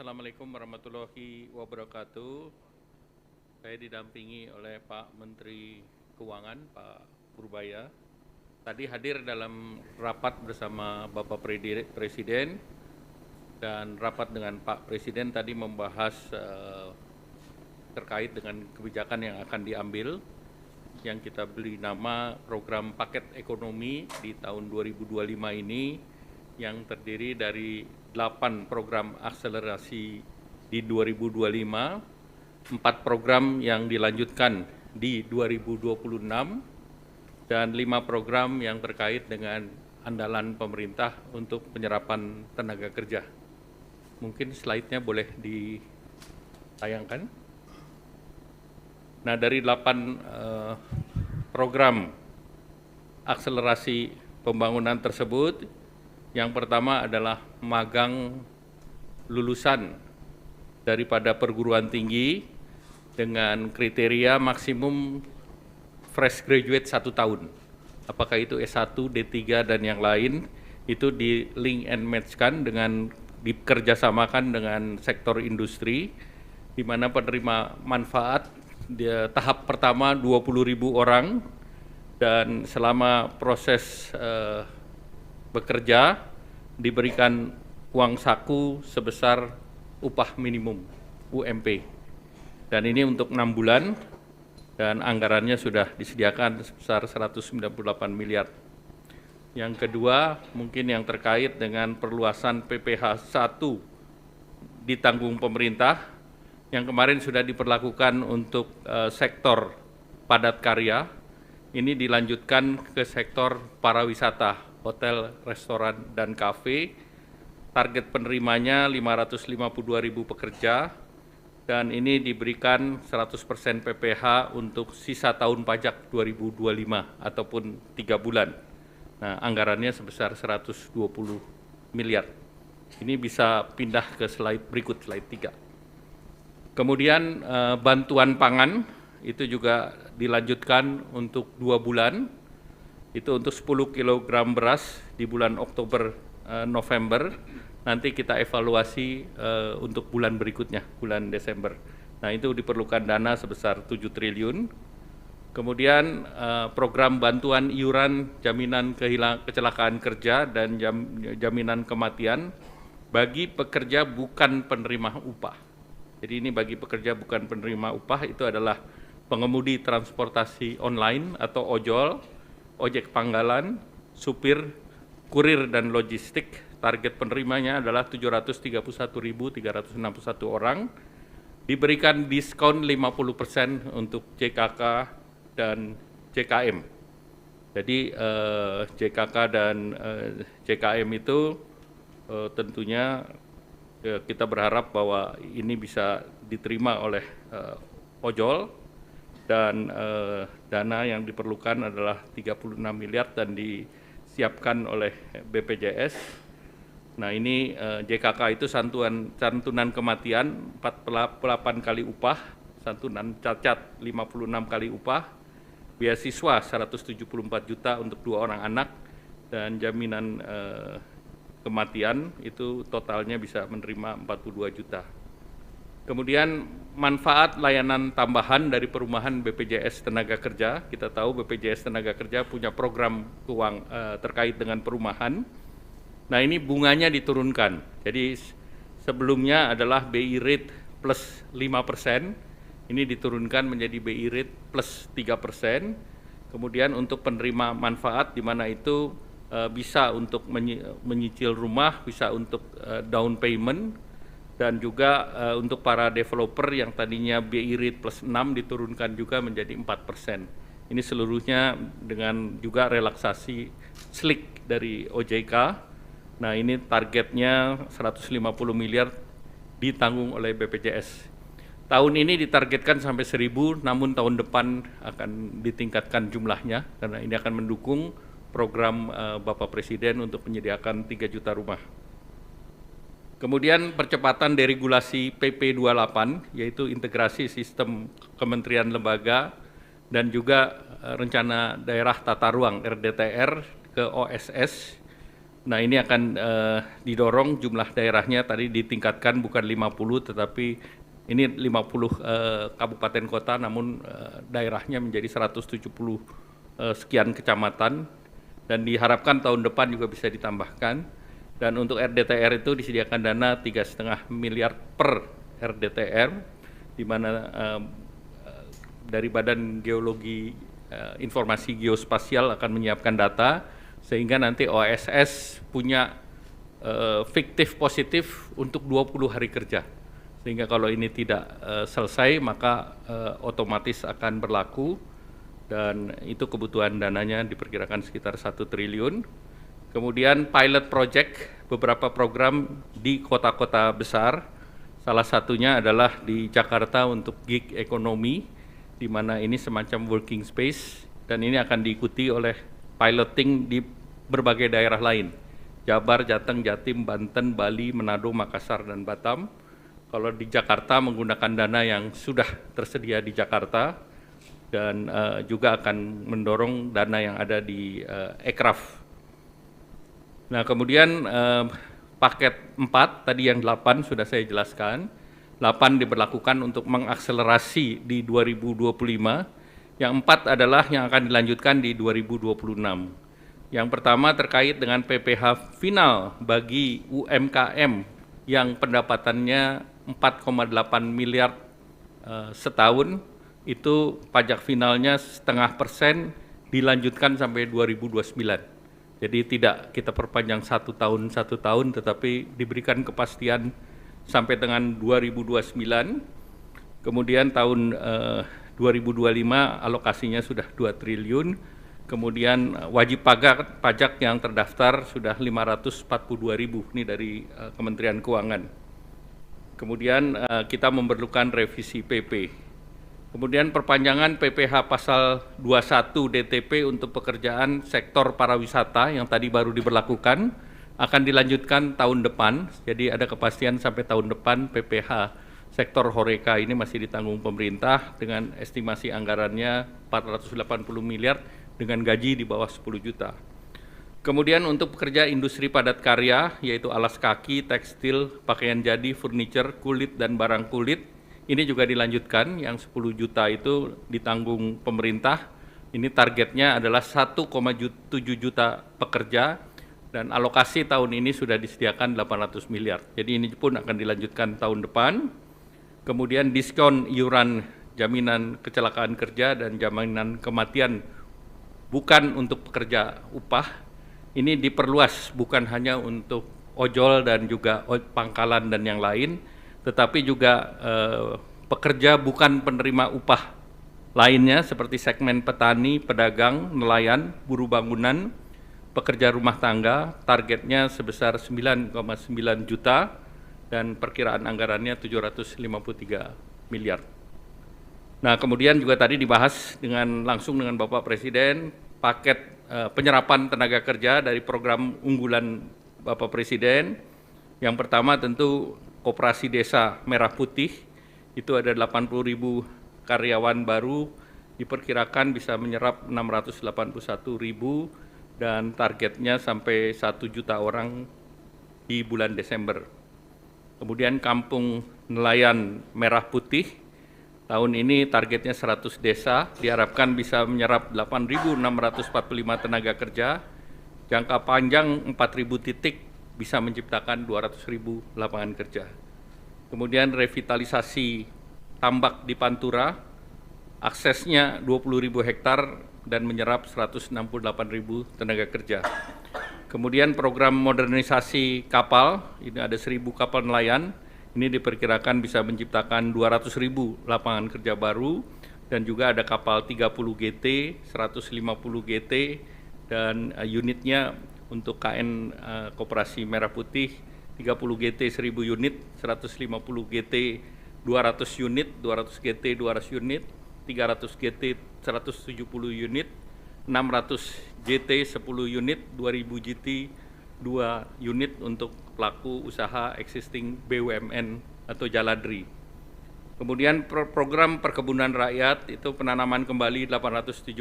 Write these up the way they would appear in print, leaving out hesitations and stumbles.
Assalamualaikum warahmatullahi wabarakatuh. Saya didampingi oleh Pak Menteri Keuangan, Pak Purbaya. Tadi hadir dalam rapat bersama Bapak Presiden dan rapat dengan Pak Presiden tadi membahas terkait dengan kebijakan yang akan diambil yang kita beri nama program paket ekonomi di tahun 2025 ini yang terdiri dari 8 program akselerasi di 2025, 4 program yang dilanjutkan di 2026, dan 5 program yang terkait dengan andalan pemerintah untuk penyerapan tenaga kerja. Mungkin slide-nya boleh ditayangkan. Nah, dari 8 program akselerasi pembangunan tersebut, yang pertama adalah magang lulusan daripada perguruan tinggi dengan kriteria maksimum fresh graduate 1 tahun. Apakah itu S1, D3, dan yang lain, itu di link and match-kan dengan dikerjasamakan dengan sektor industri, di mana penerima manfaat tahap pertama 20.000 orang, dan selama proses bekerja diberikan uang saku sebesar upah minimum UMP, dan ini untuk 6 bulan dan anggarannya sudah disediakan sebesar 198 miliar. Yang kedua mungkin yang terkait dengan perluasan PPh 1 ditanggung pemerintah yang kemarin sudah diperlakukan untuk sektor padat karya, ini dilanjutkan ke sektor pariwisata, hotel, restoran, dan kafe. Target penerimanya 552.000 pekerja, dan ini diberikan 100% PPh untuk sisa tahun pajak 2025 ataupun 3 bulan. Nah, anggarannya sebesar 120 miliar. Ini bisa pindah ke slide berikut, slide 3. Kemudian bantuan pangan itu juga dilanjutkan untuk 2 bulan. Itu untuk 10 kg beras di bulan Oktober November. Nanti kita evaluasi untuk bulan berikutnya, bulan Desember. Nah, itu diperlukan dana sebesar 7 triliun. Kemudian program bantuan iuran jaminan kecelakaan kerja dan jaminan kematian bagi pekerja bukan penerima upah. Jadi ini bagi pekerja bukan penerima upah itu adalah pengemudi transportasi online atau ojol, ojek panggalan, supir, kurir, dan logistik. Target penerimanya adalah 731.361 orang. Diberikan diskon 50% untuk JKK dan JKM. Jadi JKK dan JKM itu tentunya kita berharap bahwa ini bisa diterima oleh ojol, dan dana yang diperlukan adalah 36 miliar dan disiapkan oleh BPJS. Nah, ini JKK itu santunan kematian 48 kali upah, santunan cacat 56 kali upah, beasiswa 174 juta untuk 2 orang anak, dan jaminan kematian itu totalnya bisa menerima 42 juta. Kemudian manfaat layanan tambahan dari perumahan BPJS Tenaga Kerja. Kita tahu BPJS Tenaga Kerja punya program terkait dengan perumahan. Nah, ini bunganya diturunkan. Jadi sebelumnya adalah BI rate plus 5%, ini diturunkan menjadi BI rate plus 3%. Kemudian untuk penerima manfaat di mana itu bisa untuk menyicil rumah, bisa untuk down payment, dan juga untuk para developer yang tadinya BI rate plus 6 diturunkan juga menjadi 4%. Ini seluruhnya dengan juga relaksasi slick dari OJK. Nah, ini targetnya 150 miliar ditanggung oleh BPJS. Tahun ini ditargetkan sampai 1.000, namun tahun depan akan ditingkatkan jumlahnya karena ini akan mendukung program Bapak Presiden untuk menyediakan 3 juta rumah. Kemudian percepatan deregulasi PP 28, yaitu integrasi sistem kementerian lembaga dan juga rencana daerah tata ruang RDTR ke OSS. Nah, ini akan didorong jumlah daerahnya tadi ditingkatkan bukan 50 tetapi ini 50 kabupaten kota, namun daerahnya menjadi 170 sekian kecamatan, dan diharapkan tahun depan juga bisa ditambahkan. Dan untuk RDTR itu disediakan dana 3,5 miliar per RDTR, di mana dari Badan Geologi Informasi Geospasial akan menyiapkan data, sehingga nanti OSS punya fiktif positif untuk 20 hari kerja. Sehingga kalau ini tidak selesai, maka otomatis akan berlaku, dan itu kebutuhan dananya diperkirakan sekitar 1 triliun. Kemudian pilot project, beberapa program di kota-kota besar, salah satunya adalah di Jakarta untuk gig ekonomi, di mana ini semacam working space, dan ini akan diikuti oleh piloting di berbagai daerah lain, Jabar, Jateng, Jatim, Banten, Bali, Manado, Makassar, dan Batam. Kalau di Jakarta menggunakan dana yang sudah tersedia di Jakarta, dan juga akan mendorong dana yang ada di Ekraf. Nah, kemudian paket 4, tadi yang 8 sudah saya jelaskan, 8 diberlakukan untuk mengakselerasi di 2025, yang 4 adalah yang akan dilanjutkan di 2026. Yang pertama terkait dengan PPh final bagi UMKM yang pendapatannya 4,8 miliar setahun, itu pajak finalnya 0,5% dilanjutkan sampai 2029. Jadi tidak kita perpanjang satu tahun, tetapi diberikan kepastian sampai dengan 2029. Kemudian tahun 2025 alokasinya sudah 2 triliun. Kemudian wajib pajak yang terdaftar sudah 542.000, ini dari Kementerian Keuangan. Kemudian kita memerlukan revisi PP. Kemudian perpanjangan PPh pasal 21 DTP untuk pekerjaan sektor pariwisata yang tadi baru diberlakukan akan dilanjutkan tahun depan. Jadi ada kepastian sampai tahun depan PPh sektor Horeca ini masih ditanggung pemerintah dengan estimasi anggarannya 480 miliar dengan gaji di bawah 10 juta. Kemudian untuk pekerja industri padat karya, yaitu alas kaki, tekstil, pakaian jadi, furniture, kulit, dan barang kulit, ini juga dilanjutkan, yang 10 juta itu ditanggung pemerintah. Ini targetnya adalah 1,7 juta pekerja, dan alokasi tahun ini sudah disediakan 800 miliar. Jadi ini pun akan dilanjutkan tahun depan. Kemudian diskon iuran jaminan kecelakaan kerja dan jaminan kematian bukan untuk pekerja upah, ini diperluas bukan hanya untuk ojol dan juga pangkalan dan yang lain, tetapi juga pekerja bukan penerima upah lainnya seperti segmen petani, pedagang, nelayan, buruh bangunan, pekerja rumah tangga, targetnya sebesar 9,9 juta dan perkiraan anggarannya 753 miliar. Nah, kemudian juga tadi dibahas langsung dengan Bapak Presiden, paket penyerapan tenaga kerja dari program unggulan Bapak Presiden. Yang pertama tentu Koperasi Desa Merah Putih, itu ada 80.000 karyawan baru, diperkirakan bisa menyerap 681.000 dan targetnya sampai 1 juta orang di bulan Desember. Kemudian Kampung Nelayan Merah Putih, tahun ini targetnya 100 desa, diharapkan bisa menyerap 8.645 tenaga kerja, jangka panjang 4.000 titik bisa menciptakan 200.000 lapangan kerja. Kemudian revitalisasi tambak di Pantura, aksesnya 20.000 hektar dan menyerap 168.000 tenaga kerja. Kemudian program modernisasi kapal, ini ada 1.000 kapal nelayan, ini diperkirakan bisa menciptakan 200.000 lapangan kerja baru, dan juga ada kapal 30 GT, 150 GT, dan unitnya untuk KN Koperasi Merah Putih 30 GT 1.000 unit, 150 GT 200 unit, 200 GT 200 unit, 300 GT 170 unit, 600 GT 10 unit, 2.000 GT 2 unit untuk pelaku usaha existing BUMN atau Jaladri. Kemudian program perkebunan rakyat itu penanaman kembali 870.000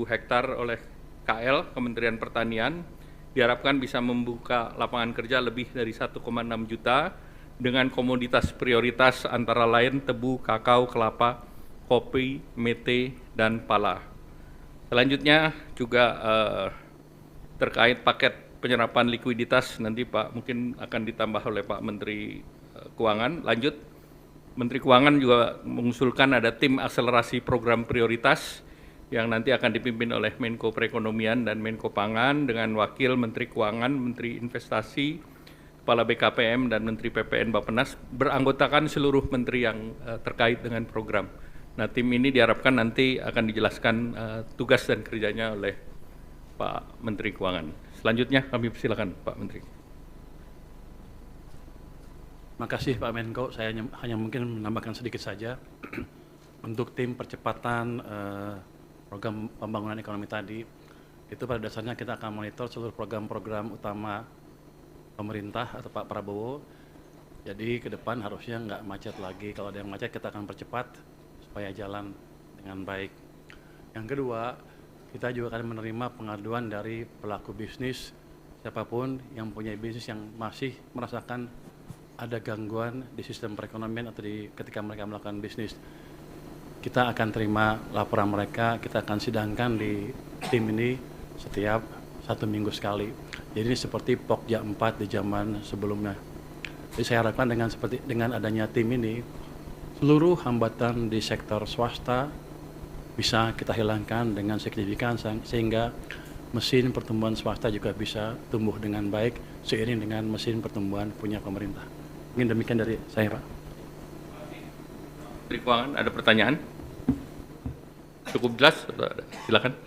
hektar oleh KL, Kementerian Pertanian. diharapkan bisa membuka lapangan kerja lebih dari 1,6 juta dengan komoditas prioritas antara lain tebu, kakao, kelapa, kopi, mete, dan pala. Selanjutnya juga terkait paket penyerapan likuiditas, nanti Pak mungkin akan ditambah oleh Pak Menteri Keuangan. Lanjut, Menteri Keuangan juga mengusulkan ada tim akselerasi program prioritas yang nanti akan dipimpin oleh Menko Perekonomian dan Menko Pangan dengan Wakil Menteri Keuangan, Menteri Investasi, Kepala BKPM, dan Menteri PPN Bappenas, beranggotakan seluruh menteri yang terkait dengan program. Nah, tim ini diharapkan nanti akan dijelaskan tugas dan kerjanya oleh Pak Menteri Keuangan. Selanjutnya kami persilakan Pak Menteri. Terima kasih Pak Menko, saya hanya mungkin menambahkan sedikit saja untuk tim percepatan program pembangunan ekonomi tadi, itu pada dasarnya kita akan monitor seluruh program-program utama pemerintah atau Pak Prabowo. Jadi ke depan harusnya nggak macet lagi, kalau ada yang macet kita akan percepat supaya jalan dengan baik. Yang kedua, kita juga akan menerima pengaduan dari pelaku bisnis, siapapun yang punya bisnis yang masih merasakan ada gangguan di sistem perekonomian atau ketika mereka melakukan bisnis. Kita akan terima laporan mereka, kita akan sidangkan di tim ini setiap 1 minggu sekali. Jadi ini seperti Pokja 4 di zaman sebelumnya. Jadi saya harapkan dengan adanya tim ini, seluruh hambatan di sektor swasta bisa kita hilangkan dengan signifikan sehingga mesin pertumbuhan swasta juga bisa tumbuh dengan baik seiring dengan mesin pertumbuhan punya pemerintah. Mungkin demikian dari saya, Pak. Menteri Keuangan, ada pertanyaan? Cukup jelas? Silakan.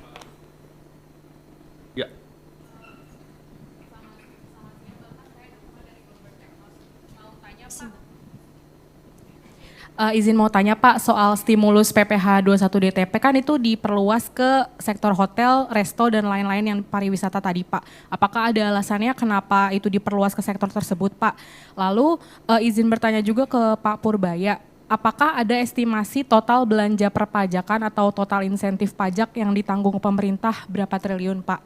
Ya. Izin mau tanya Pak soal stimulus PPh 21 DTP, kan itu diperluas ke sektor hotel, resto, dan lain-lain yang pariwisata tadi Pak. Apakah ada alasannya kenapa itu diperluas ke sektor tersebut Pak? Lalu izin bertanya juga ke Pak Purbaya, apakah ada estimasi total belanja perpajakan atau total insentif pajak yang ditanggung pemerintah berapa triliun Pak?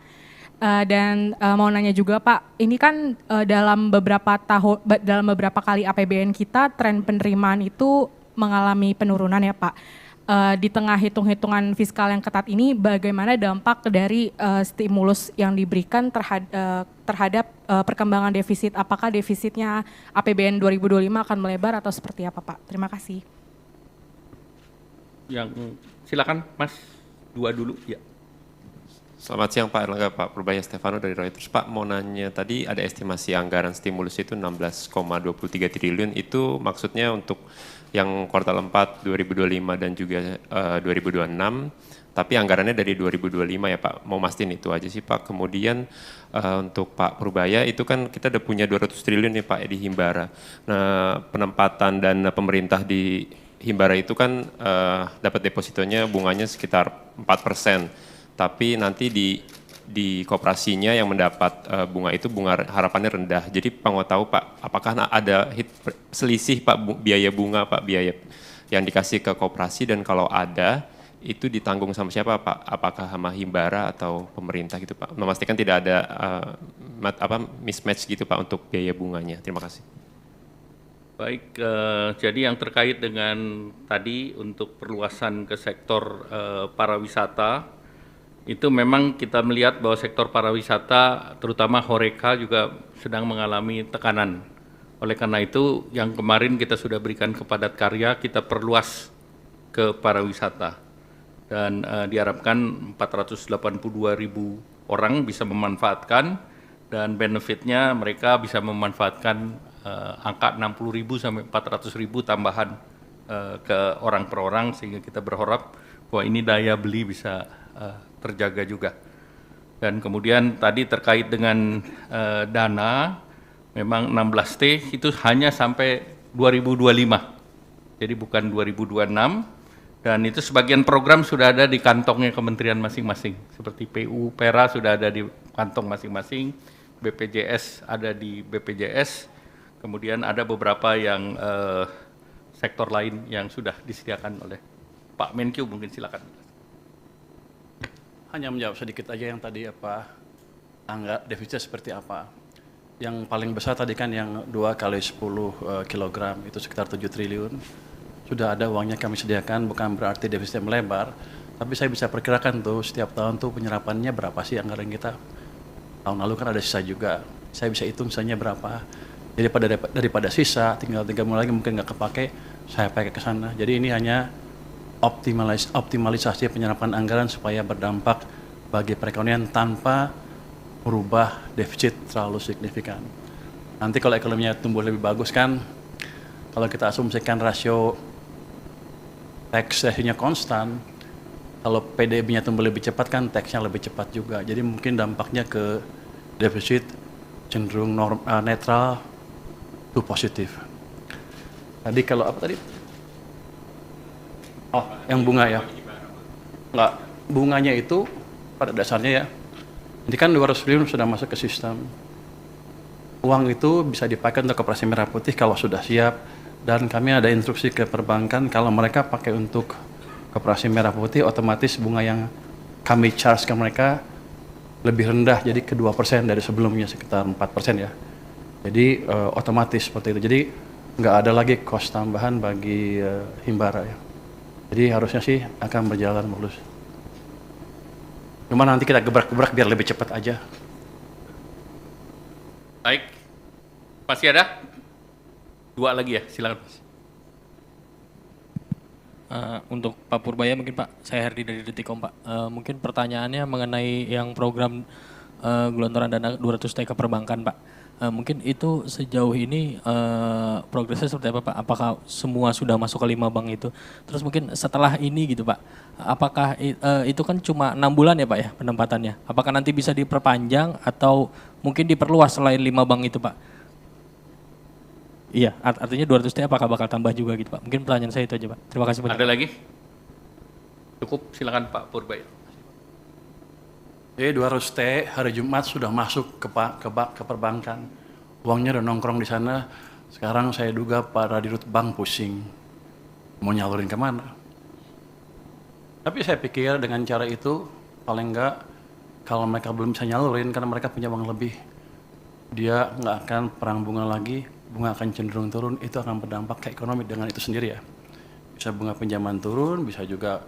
Dan mau nanya juga Pak, ini kan dalam beberapa kali APBN kita tren penerimaan itu mengalami penurunan ya Pak. Di tengah hitung-hitungan fiskal yang ketat ini, bagaimana dampak dari stimulus yang diberikan terhadap perkembangan defisit? Apakah defisitnya APBN 2025 akan melebar atau seperti apa Pak? Terima kasih. Yang silakan Mas, 2 dulu ya. Selamat siang Pak Erlangga, Pak Purbaya Stefano dari Reuters. Pak, mau nanya tadi ada estimasi anggaran stimulus itu 16,23 triliun, itu maksudnya untuk yang kuartal 4 2025 dan juga 2026, tapi anggarannya dari 2025 ya Pak, mau mastiin itu aja sih Pak. Kemudian untuk Pak Purbaya itu kan kita udah punya 200 triliun nih Pak di Himbara. Nah, penempatan dana pemerintah di Himbara itu kan dapat depositonya bunganya sekitar 4%. Tapi nanti di koperasinya yang mendapat bunga itu bunga harapannya rendah. Jadi Pak mau tahu Pak, apakah ada selisih Pak biaya bunga Pak, biaya yang dikasih ke koperasi, dan kalau ada itu ditanggung sama siapa Pak? Apakah sama Himbara atau pemerintah gitu Pak? Memastikan tidak ada mismatch gitu Pak untuk biaya bunganya. Terima kasih. Baik, jadi yang terkait dengan tadi untuk perluasan ke sektor pariwisata, itu memang kita melihat bahwa sektor pariwisata terutama Horeca juga sedang mengalami tekanan. Oleh karena itu yang kemarin kita sudah berikan ke padat karya, kita perluas ke pariwisata. Dan diharapkan 482.000 orang bisa memanfaatkan, dan benefitnya mereka bisa memanfaatkan angka 60.000 sampai 400.000 tambahan ke orang per orang, sehingga kita berharap bahwa ini daya beli bisa terjaga juga. Dan kemudian tadi terkait dengan dana, memang 16T itu hanya sampai 2025, jadi bukan 2026, dan itu sebagian program sudah ada di kantongnya kementerian masing-masing, seperti PU, PERA sudah ada di kantong masing-masing, BPJS ada di BPJS, kemudian ada beberapa yang sektor lain yang sudah disediakan oleh Pak Menkyu, mungkin silakan. Hanya menjawab sedikit aja yang tadi apa defisitnya seperti apa. Yang paling besar tadi kan yang 2 kali 10 kilogram itu sekitar 7 triliun. Sudah ada uangnya kami sediakan, bukan berarti defisitnya melebar, tapi saya bisa perkirakan tuh setiap tahun tuh penyerapannya berapa sih anggaran kita. Tahun lalu kan ada sisa juga, saya bisa hitung sisanya berapa. Jadi daripada sisa, tinggal 3 bulan lagi mungkin nggak kepake, saya pakai ke sana. Jadi ini hanya optimalisasi penyerapan anggaran supaya berdampak bagi perekonomian tanpa merubah defisit terlalu signifikan. Nanti kalau ekonominya tumbuh lebih bagus kan, kalau kita asumsikan rasio tax ratio-nya konstan, kalau PDB-nya tumbuh lebih cepat kan tax-nya lebih cepat juga. Jadi mungkin dampaknya ke defisit cenderung netral to positif. Tadi kalau apa tadi? Oh, yang bunga ya? Enggak, bunganya itu pada dasarnya ya, ini kan 200 triliun sudah masuk ke sistem. Uang itu bisa dipakai untuk koperasi merah putih kalau sudah siap, dan kami ada instruksi ke perbankan kalau mereka pakai untuk koperasi merah putih, otomatis bunga yang kami charge ke mereka lebih rendah, jadi ke 2% dari sebelumnya, sekitar 4% ya. Jadi otomatis seperti itu. Jadi nggak ada lagi cost tambahan bagi Himbara ya. Jadi harusnya sih akan berjalan mulus. Cuma nanti kita gebrak-gebrak biar lebih cepat aja. Baik, masih ada? 2 lagi ya, silakan Mas. Untuk Pak Purbaya mungkin Pak, saya Herdi dari Detikom Pak. Mungkin pertanyaannya mengenai yang program gelontoran dana 200T ke perbankan Pak. Mungkin itu sejauh ini progresnya seperti apa Pak? Apakah semua sudah masuk ke 5 bank itu? Terus mungkin setelah ini gitu Pak, apakah itu kan cuma 6 bulan ya Pak ya penempatannya? Apakah nanti bisa diperpanjang atau mungkin diperluas selain 5 bank itu Pak? Iya, artinya 200T apakah bakal tambah juga gitu Pak? Mungkin pertanyaan saya itu aja Pak. Terima kasih banyak. Ada lagi? Cukup, silakan Pak Purbaya. Jadi 200T hari Jumat sudah masuk ke perbankan. Uangnya udah nongkrong di sana. Sekarang saya duga para dirut bank pusing. Mau nyalurin kemana? Tapi saya pikir dengan cara itu, paling enggak kalau mereka belum bisa nyalurin karena mereka punya uang lebih, dia nggak akan perang bunga lagi, bunga akan cenderung turun, itu akan berdampak ke ekonomi dengan itu sendiri ya. Bisa bunga pinjaman turun, bisa juga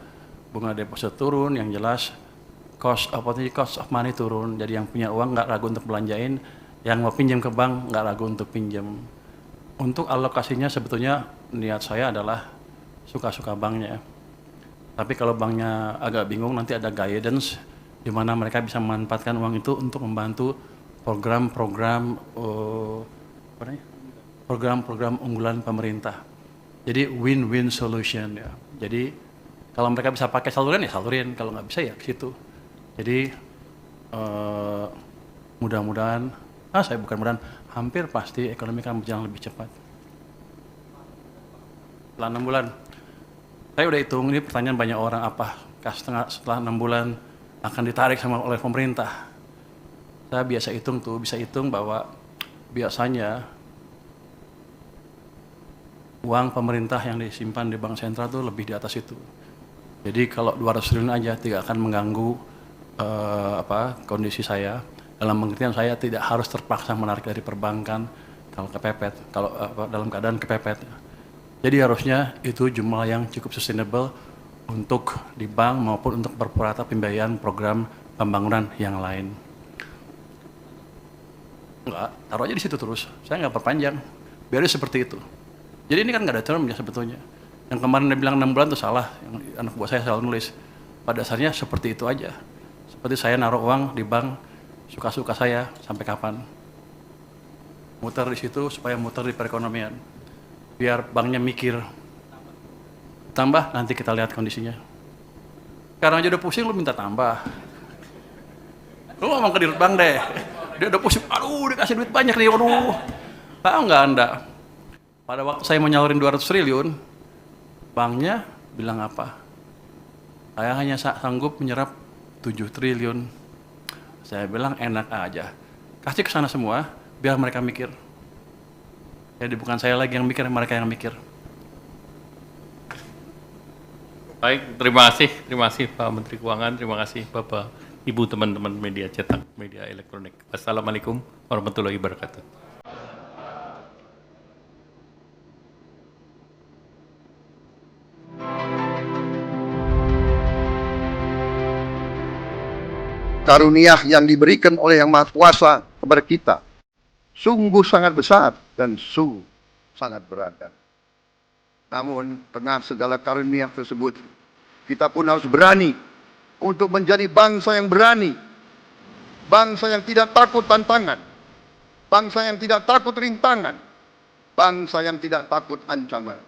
bunga deposit turun, yang jelas cost of money turun, jadi yang punya uang nggak ragu untuk belanjain, yang mau pinjam ke bank nggak ragu untuk pinjam. Untuk alokasinya sebetulnya niat saya adalah suka-suka banknya. Tapi kalau banknya agak bingung, nanti ada guidance di mana mereka bisa memanfaatkan uang itu untuk membantu program-program unggulan pemerintah. Jadi win-win solution ya. Jadi kalau mereka bisa pakai saluran ya salurin, kalau nggak bisa ya ke situ. Jadi mudah-mudahan, hampir pasti ekonomi akan berjalan lebih cepat. Setelah 6 bulan, saya udah hitung, ini pertanyaan banyak orang, apakah setelah 6 bulan akan ditarik oleh pemerintah. Saya bisa hitung bahwa biasanya uang pemerintah yang disimpan di bank sentral itu lebih di atas itu. Jadi kalau 200 triliun aja tidak akan mengganggu kondisi saya. Dalam pengertian saya tidak harus terpaksa menarik dari perbankan kalau kepepet, dalam keadaan kepepet. Jadi harusnya itu jumlah yang cukup sustainable untuk di bank maupun untuk perpurata pembiayaan program pembangunan yang lain. Enggak, taruh aja di situ terus. Saya nggak perpanjang. Biar seperti itu. Jadi ini kan nggak ada termnya sebetulnya. Yang kemarin dia bilang 6 bulan itu salah. Yang anak buah saya selalu nulis. Pada dasarnya seperti itu aja. Seperti saya naruh uang di bank suka-suka saya sampai kapan. Muter di situ supaya muter di perekonomian. Biar banknya mikir. Tambah nanti kita lihat kondisinya. Sekarang aja udah pusing lu minta tambah. Lu ngomong ke dirut bank deh. Dia udah pusing, aduh dikasih duit banyak nih, aduh. Tahu nggak Anda? Pada waktu saya mau nyalurin 200 triliun, banknya bilang apa? Saya hanya sanggup menyerap 7 triliun. Saya bilang enak aja. Kasih ke sana semua, biar mereka mikir. Jadi bukan saya lagi yang mikir, mereka yang mikir. Baik, terima kasih Pak Menteri Keuangan, terima kasih Bapak Ibu teman-teman media cetak, media elektronik. Assalamualaikum warahmatullahi wabarakatuh. Karunia yang diberikan oleh Yang Maha Kuasa kepada kita sungguh sangat besar dan sungguh sangat beragam. Namun, tengah segala karunia tersebut, kita pun harus berani untuk menjadi bangsa yang berani, bangsa yang tidak takut tantangan, bangsa yang tidak takut rintangan, bangsa yang tidak takut ancaman.